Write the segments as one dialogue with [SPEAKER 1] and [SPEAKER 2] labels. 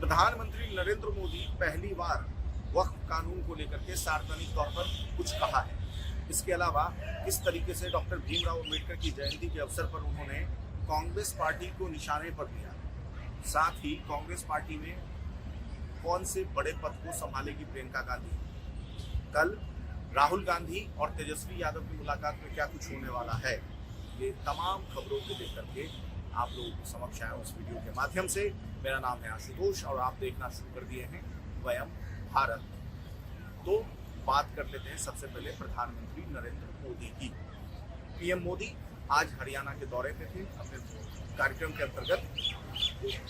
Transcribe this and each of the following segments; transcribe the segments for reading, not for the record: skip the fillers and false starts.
[SPEAKER 1] प्रधानमंत्री नरेंद्र मोदी पहली बार वक्फ कानून को लेकर के सार्वजनिक तौर पर कुछ कहा है। इसके अलावा किस तरीके से डॉक्टर भीमराव अंबेडकर की जयंती के अवसर पर उन्होंने कांग्रेस पार्टी को निशाने पर लिया, साथ ही कांग्रेस पार्टी में कौन से बड़े पद को संभालेगी प्रियंका गांधी, कल राहुल गांधी और तेजस्वी यादव की मुलाकात में क्या कुछ होने वाला है, ये तमाम खबरों को लेकर के आप लोगों के समक्ष आया उस वीडियो के माध्यम से। मेरा नाम है आशुतोष और आप देखना शुरू कर दिए हैं वयम भारत। तो बात कर लेते हैं सबसे पहले प्रधानमंत्री नरेंद्र मोदी की। पीएम मोदी आज हरियाणा के दौरे पे थे। अपने कार्यक्रम के अंतर्गत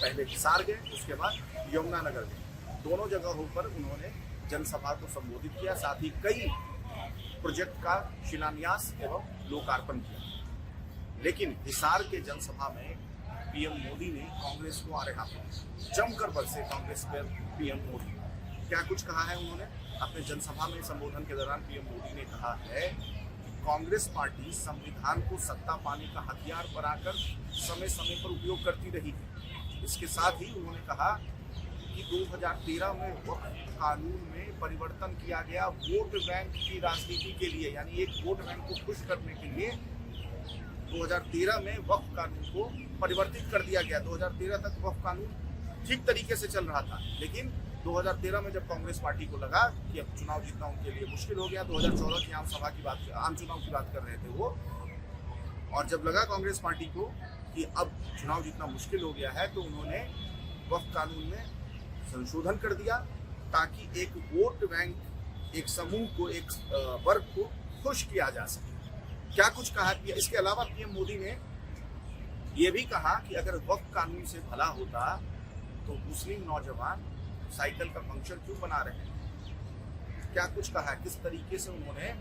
[SPEAKER 1] पहले हिसार गए, उसके बाद यमुनानगर गए। दोनों जगहों पर उन्होंने जनसभा को संबोधित किया, साथ ही कई प्रोजेक्ट का शिलान्यास एवं लोकार्पण किया। लेकिन हिसार के जनसभा में पीएम मोदी ने कांग्रेस को आड़े जमकर बरसे। कांग्रेस पर पीएम मोदी क्या कुछ कहा है उन्होंने अपने जनसभा में संबोधन के दौरान। पीएम मोदी ने कहा है कि कांग्रेस पार्टी संविधान को सत्ता पाने का हथियार बनाकर समय समय पर उपयोग करती रही है। इसके साथ ही उन्होंने कहा कि 2013 में वक्फ कानून में परिवर्तन किया गया वोट बैंक की राजनीति के लिए, यानी एक वोट बैंक को खुश करने के लिए 2013 में वक्फ कानून को परिवर्तित कर दिया गया। 2013 तक वक्फ कानून ठीक तरीके से चल रहा था, लेकिन 2013 में जब कांग्रेस पार्टी को लगा कि अब चुनाव जीतना उनके लिए मुश्किल हो गया, 2014 की आम चुनाव की बात कर रहे थे वो, और जब लगा कांग्रेस पार्टी को कि अब चुनाव जीतना मुश्किल हो गया है, तो उन्होंने वक्फ कानून में संशोधन कर दिया ताकि एक वोट बैंक, एक समूह को, एक वर्ग को खुश किया जा सके। क्या कुछ कहा। इसके अलावा पीएम मोदी ने यह भी कहा कि अगर वक्फ कानून से भला होता तो मुस्लिम नौजवान साइकिल का फंक्शन क्यों बना रहे हैं। क्या कुछ कहा, किस तरीके से उन्होंने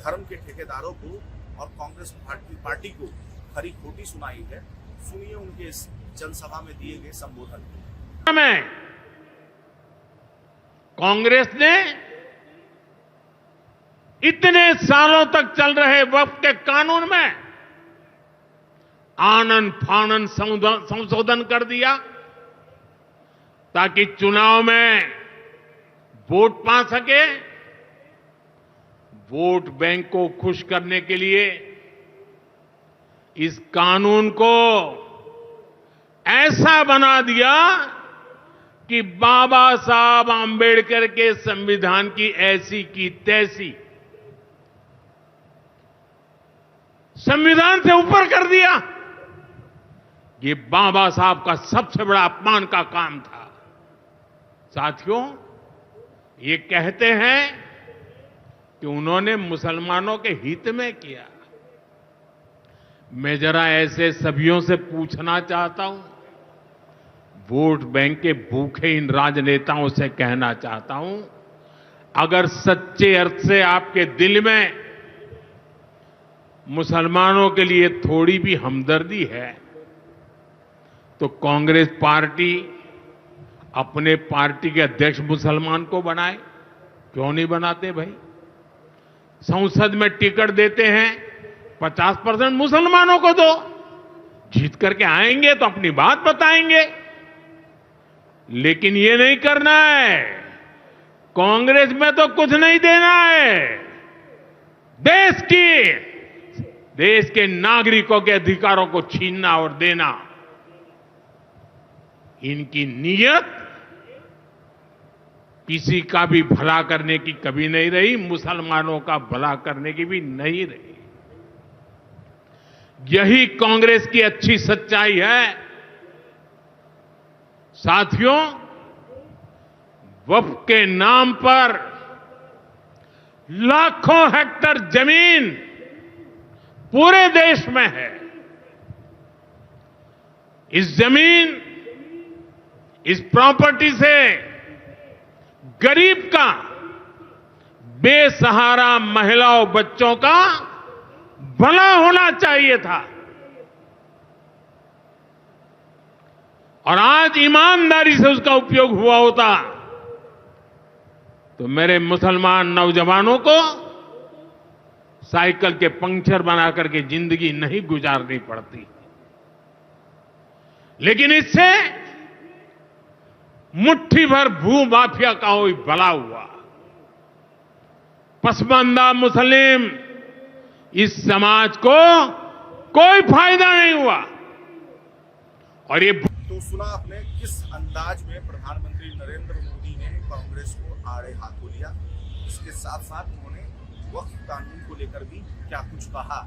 [SPEAKER 1] धर्म के ठेकेदारों को और कांग्रेस पार्टी को खरी खोटी सुनाई है। सुनिए उनके इस जनसभा में दिए गए संबोधन
[SPEAKER 2] में। कांग्रेस ने इतने सालों तक चल रहे वक्फ के कानून में आनन फानन संशोधन कर दिया ताकि चुनाव में वोट पा सके। वोट बैंक को खुश करने के लिए इस कानून को ऐसा बना दिया कि बाबा साहब आंबेडकर के संविधान की ऐसी की तैसी संविधान से ऊपर कर दिया। ये बाबा साहब का सबसे बड़ा अपमान का काम था। साथियों, ये कहते हैं कि उन्होंने मुसलमानों के हित में किया। मैं जरा ऐसे सभियों से पूछना चाहता हूं, वोट बैंक के भूखे इन राजनेताओं से कहना चाहता हूं, अगर सच्चे अर्थ से आपके दिल में मुसलमानों के लिए थोड़ी भी हमदर्दी है तो कांग्रेस पार्टी अपने पार्टी के अध्यक्ष मुसलमान को बनाए। क्यों नहीं बनाते भाई। संसद में टिकट देते हैं, 50% मुसलमानों को दो। जीत करके आएंगे तो अपनी बात बताएंगे, लेकिन ये नहीं करना है। कांग्रेस में तो कुछ नहीं देना है। देश के नागरिकों के अधिकारों को छीनना और देना, इनकी नीयत किसी का भी भला करने की कभी नहीं रही, मुसलमानों का भला करने की भी नहीं रही। यही कांग्रेस की अच्छी सच्चाई है। साथियों, वक्फ के नाम पर लाखों हेक्टेयर जमीन पूरे देश में है। इस जमीन, इस प्रॉपर्टी से गरीब का, बेसहारा महिलाओं बच्चों का भला होना चाहिए था। और आज ईमानदारी से उसका उपयोग हुआ होता तो मेरे मुसलमान नौजवानों को साइकिल के पंक्चर बना करके जिंदगी नहीं गुजारनी पड़ती। लेकिन इससे मुट्ठी भर भू माफिया का कोई भला हुआ। पसमानदा मुस्लिम इस समाज को कोई फायदा नहीं हुआ। और ये
[SPEAKER 1] तो सुना आपने किस अंदाज में प्रधानमंत्री नरेंद्र मोदी ने कांग्रेस को आड़े हाथों लिया। इसके साथ साथ उन्होंने वक्फ कानून को लेकर भी क्या कुछ कहा।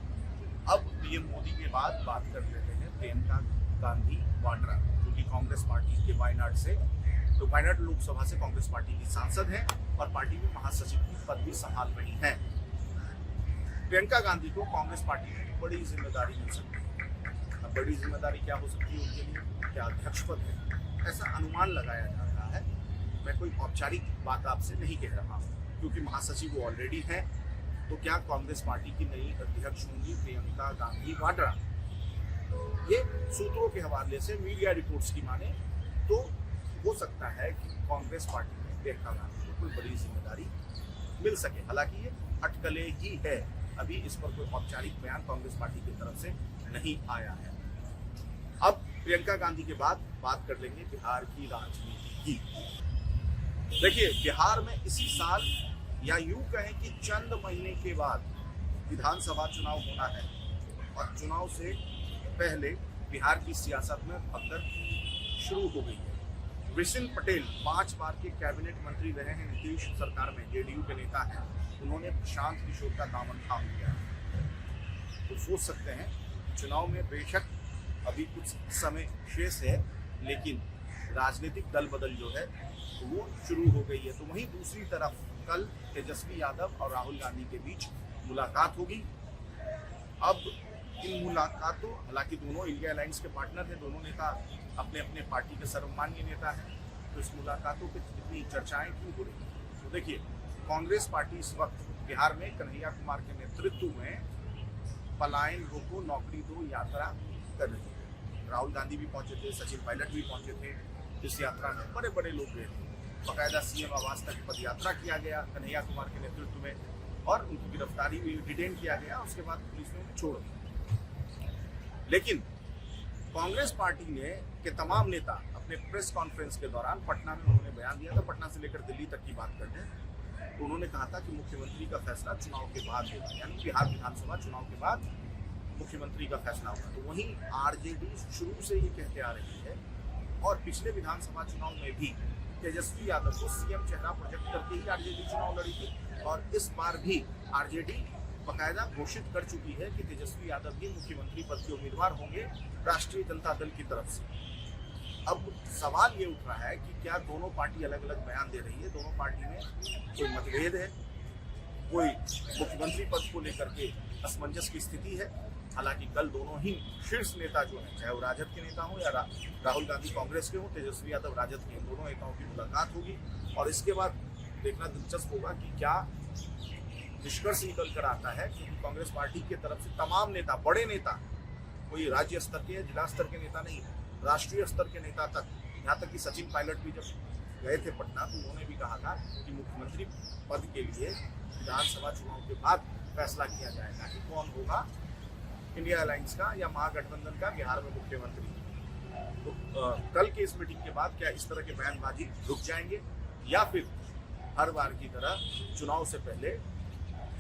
[SPEAKER 1] अब पीएम मोदी के बाद बात कर लेते हैं प्रियंका गांधी वाड्रा, जो कि कांग्रेस पार्टी के वायनाड से, तो वायनाड लोकसभा से कांग्रेस पार्टी की सांसद हैं और पार्टी में महासचिव की पद भी संभाल रही हैं। प्रियंका गांधी को कांग्रेस पार्टी में बड़ी जिम्मेदारी मिल सकती है। अब बड़ी जिम्मेदारी क्या हो सकती है उनके लिए, क्या अध्यक्ष पद है, ऐसा अनुमान लगाया जा रहा है। मैं कोई औपचारिक बात आपसे नहीं कह रहा हूँ, क्योंकि महासचिव वो ऑलरेडी हैं। तो क्या कांग्रेस पार्टी की नई अध्यक्ष होंगी प्रियंका गांधी वाड्रा? ये सूत्रों के हवाले से मीडिया रिपोर्ट्स की माने तो हो सकता है कि कांग्रेस पार्टी में प्रियंका गांधी को कोई बड़ी जिम्मेदारी मिल सके। हालांकि ये अटकलें ही है, अभी इस पर कोई औपचारिक बयान कांग्रेस पार्टी की तरफ से नहीं आया है। अब प्रियंका गांधी के बाद बात कर लेंगे बिहार की राजनीति की। देखिए, बिहार में इसी साल या यूं कहें कि चंद महीने के बाद विधानसभा चुनाव होना है और चुनाव से पहले बिहार की सियासत में भगदड़ शुरू हो गई है। विशिन पटेल 5 बार के कैबिनेट मंत्री रहे हैं नीतीश सरकार में, जेडीयू के नेता हैं। उन्होंने प्रशांत किशोर का दामन थाम लिया। तो सोच सकते हैं चुनाव में बेशक अभी कुछ समय शेष है, लेकिन राजनीतिक दल बदल जो है वो शुरू हो गई है। तो वहीं दूसरी तरफ कल तेजस्वी यादव और राहुल गांधी के बीच मुलाकात होगी। अब इन मुलाकातों, हालांकि दोनों इंडिया अलायंस के पार्टनर हैं, दोनों नेता अपने अपने पार्टी के सर्वमान्य नेता हैं, तो इस मुलाकातों पर इतनी चर्चाएं क्यों हो रही हैं? तो देखिए, कांग्रेस पार्टी इस वक्त बिहार में कन्हैया कुमार के नेतृत्व में पलायन रोको नौकरी दो यात्रा कर रही है। राहुल गांधी भी पहुंचे थे, सचिन पायलट भी पहुंचे थे। इस यात्रा में बड़े बड़े लोग गए थे। बाकायदा सीएम आवास तक पद यात्रा किया गया कन्हैया कुमार के नेतृत्व में, और उनकी गिरफ्तारी भी, डिटेन किया गया। उसके बाद पुलिस ने उन्हें छोड़ दिया। लेकिन कांग्रेस पार्टी ने के तमाम नेता अपने प्रेस कॉन्फ्रेंस के दौरान पटना में उन्होंने बयान दिया था। पटना से लेकर दिल्ली तक की बात करते हैं, तो उन्होंने कहा था कि मुख्यमंत्री का फैसला चुनाव के बाद होगा, यानी बिहार विधानसभा चुनाव के बाद मुख्यमंत्री का फैसला होगा। तो वहीं आरजेडी शुरू से ये कहते आ रही है, और पिछले विधानसभा चुनाव में भी तेजस्वी यादव को सीएम चेहरा प्रोजेक्ट करके ही आरजेडी चुनाव लड़ी थी, और इस बार भी आरजेडी बाकायदा घोषित कर चुकी है कि तेजस्वी यादव ही मुख्यमंत्री पद के उम्मीदवार होंगे राष्ट्रीय जनता दल की तरफ से। अब सवाल ये उठ रहा है कि क्या दोनों पार्टी अलग अलग बयान दे रही है, दोनों पार्टी में कोई मतभेद है, कोई मुख्यमंत्री पद को लेकर के असमंजस की स्थिति है। हालांकि कल दोनों ही शीर्ष नेता जो हैं, चाहे वो राजद के नेता हो या राहुल गांधी कांग्रेस के हो, तेजस्वी यादव राजद के, दोनों नेताओं की मुलाकात होगी। और इसके बाद देखना दिलचस्प होगा कि क्या निष्कर्ष निकल कर आता है, क्योंकि कांग्रेस पार्टी की तरफ से तमाम नेता, बड़े नेता, कोई राज्य स्तर के, जिला स्तर के नेता नहीं, राष्ट्रीय स्तर के नेता तक, यहाँ तक कि सचिन पायलट भी जब गए थे पटना, तो उन्होंने भी कहा था कि मुख्यमंत्री पद के लिए विधानसभा चुनाव के बाद फैसला किया जाएगा कि कौन होगा इंडिया अलायंस का या महागठबंधन का बिहार में मुख्यमंत्री। तो कल के इस मीटिंग के बाद क्या इस तरह के बयानबाजी रुक जाएंगे, या फिर हर बार की तरह चुनाव से पहले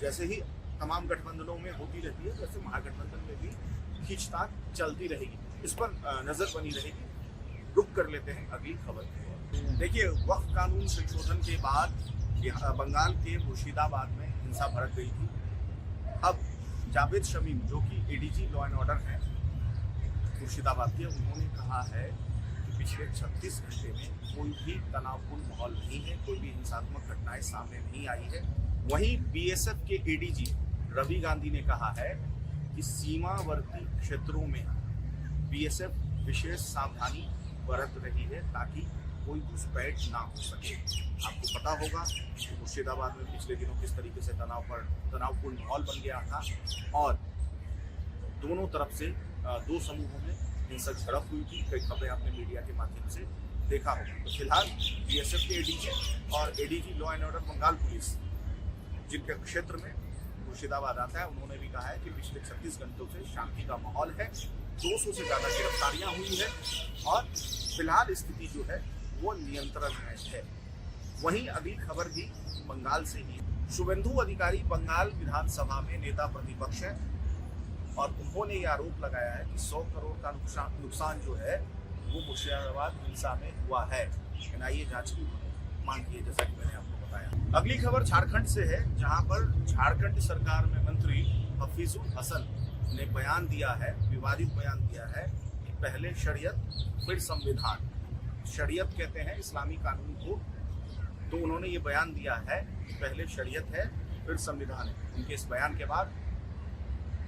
[SPEAKER 1] जैसे ही तमाम गठबंधनों में होती रहती है, वैसे महागठबंधन में भी खींचतान चलती रहेगी? इस पर नजर बनी रहेगी। रुक कर लेते हैं अगली खबर। देखिए, वक्फ कानून संशोधन के बाद बंगाल के मुर्शिदाबाद में हिंसा भड़क गई थी। अब जावेद शमीम, जो कि एडीजी लॉ एंड ऑर्डर हैं मुर्शिदाबाद के, उन्होंने कहा है कि पिछले 36 घंटे में कोई भी तनावपूर्ण माहौल नहीं है, कोई भी हिंसात्मक घटनाएं सामने नहीं आई है। वहीं बीएसएफ के एडीजी रवि गांधी ने कहा है कि सीमावर्ती क्षेत्रों में बीएसएफ विशेष सावधानी बरत रही है ताकि कोई घुसपैठ ना हो सके। आपको पता होगा कि मुर्शिदाबाद में पिछले दिनों किस तरीके से तनावपूर्ण माहौल बन गया था, और दोनों तरफ से दो समूहों में हिंसक झड़प हुई थी। कई खबरें आपने मीडिया के माध्यम से देखा होगा। तो फिलहाल बीएसएफ के एडीजी और ADG law and order Bengal police, जिनके क्षेत्र में मुर्शिदाबाद आता है, उन्होंने भी कहा है कि पिछले 36 घंटों से शांति का माहौल है, 200 से ज़्यादा गिरफ्तारियां हुई है, और फिलहाल स्थिति जो है वो नियंत्रण में है। वहीं अगली खबर भी बंगाल से ही। शुभेंदु अधिकारी बंगाल विधानसभा में नेता प्रतिपक्ष है और उन्होंने ये आरोप लगाया है कि 100 करोड़ का नुकसान जो है वो मुर्शिदाबाद हिंसा में हुआ है। एनआईए जांच की मांग की है, जैसा कि मैंने आपको बताया। अगली खबर झारखंड से है, जहां पर झारखंड सरकार में मंत्री हफीजुल हसन ने बयान दिया है, विवादित बयान दिया है कि पहले शरीयत फिर संविधान। शरीयत कहते हैं इस्लामी कानून को, तो उन्होंने ये बयान दिया है कि पहले शरीयत है फिर संविधान है। उनके इस बयान के बाद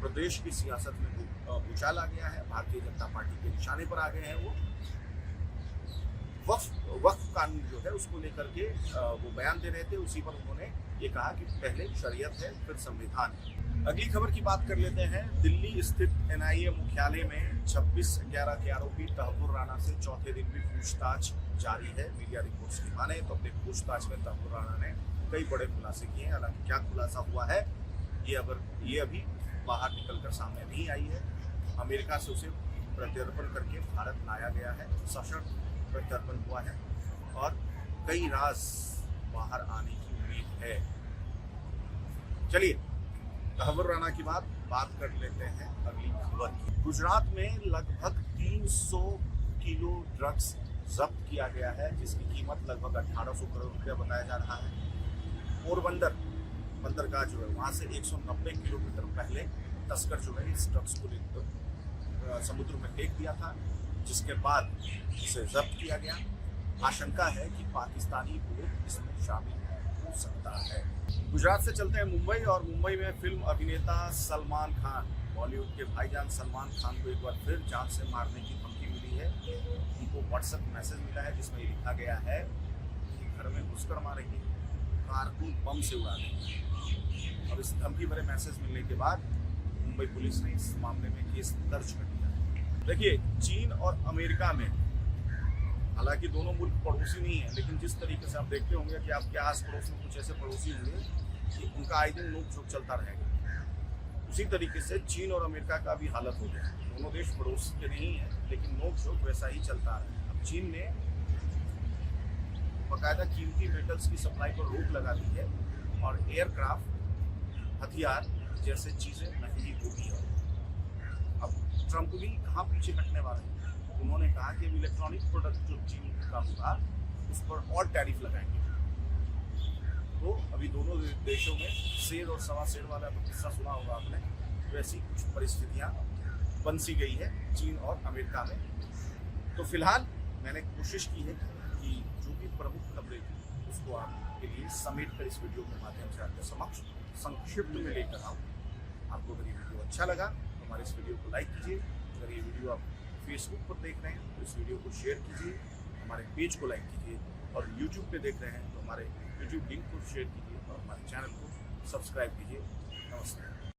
[SPEAKER 1] प्रदेश की सियासत में भूचाल आ गया है। भारतीय जनता पार्टी के निशाने पर आ गए हैं वो। वक्फ कानून जो है उसको लेकर के वो बयान दे रहे थे, उसी पर उन्होंने ये कहा कि पहले शरीयत है फिर संविधान है। अगली खबर की बात कर लेते हैं। दिल्ली स्थित एनआईए मुख्यालय में 26/11 के आरोपी तहव्वुर राणा से चौथे दिन भी पूछताछ जारी है। मीडिया रिपोर्ट्स की माने तो अपने पूछताछ में तहव्वुर राणा ने कई बड़े खुलासे किए हैं। हालांकि क्या खुलासा हुआ है ये अभी बाहर निकलकर सामने नहीं आई है। अमेरिका से उसे प्रत्यर्पण करके भारत लाया गया है, सशर्त प्रत्यर्पण हुआ है और कई राज बाहर आने की उम्मीद है। चलिए तहव्वुर राणा की बात कर लेते हैं अगली खबर की। गुजरात में लगभग 300 किलो ड्रग्स जब्त किया गया है, जिसकी कीमत लगभग 1800 करोड़ रुपया बताया जा रहा है। पोरबंदर बंदरगाह जो है वहाँ से 190 किलोमीटर पहले तस्कर जो है इस ड्रग्स को समुद्र में फेंक दिया था, जिसके बाद इसे जब्त किया गया। आशंका है कि पाकिस्तानी लोग इसमें शामिल हो सकता है। गुजरात से चलते हैं मुंबई, और मुंबई में फिल्म अभिनेता सलमान खान, बॉलीवुड के भाईजान सलमान खान को एक बार फिर जान से मारने की धमकी मिली है। उनको व्हाट्सएप मैसेज मिला है जिसमें लिखा गया है कि घर में घुसकर मारेंगे, कारतूस बम से उड़ा देंगे। और इस धमकी भरे मैसेज मिलने के बाद मुंबई पुलिस ने इस मामले में केस दर्ज कर दिया है। देखिए चीन और अमेरिका में, हालांकि दोनों मुल्क पड़ोसी नहीं है, लेकिन जिस तरीके से आप देखते होंगे कि आपके आस पड़ोस में कुछ ऐसे पड़ोसी होंगे कि उनका आए दिन नोक झोंक चलता रहेगा, उसी तरीके से चीन और अमेरिका का भी हालत हो गया। दोनों देश पड़ोसी के नहीं है, लेकिन नोक झोंक वैसा ही चलता है। अब चीन ने बाकायदा कीमती मेटल्स की सप्लाई पर रोक लगा दी है और एयरक्राफ्ट, हथियार जैसे चीजें महंगी होगी। अब ट्रंप भी कहाँ पीछे हटने वाले हैं। उन्होंने कहा कि इलेक्ट्रॉनिक प्रोडक्ट जो चीन का होगा उस पर और टैरिफ लगाएंगे। तो अभी दोनों देशों में शेर और सवा शेर वाला किस्सा सुना होगा आपने, वैसी कुछ परिस्थितियां बन सी गई है चीन और अमेरिका में। तो फिलहाल मैंने कोशिश की है कि जो भी प्रमुख खबरें थी उसको आपके लिए समेट कर इस वीडियो के माध्यम से आपके समक्ष संक्षिप्त में लेकर आऊँ। आपको अगर ये वीडियो अच्छा लगा तो हमारे इस वीडियो को लाइक कीजिए। अगर ये वीडियो आप फेसबुक पर देख रहे हैं तो इस वीडियो को शेयर कीजिए, हमारे पेज को लाइक कीजिए, और यूट्यूब पे देख रहे हैं तो हमारे यूट्यूब लिंक को शेयर कीजिए और हमारे चैनल को सब्सक्राइब कीजिए। नमस्कार।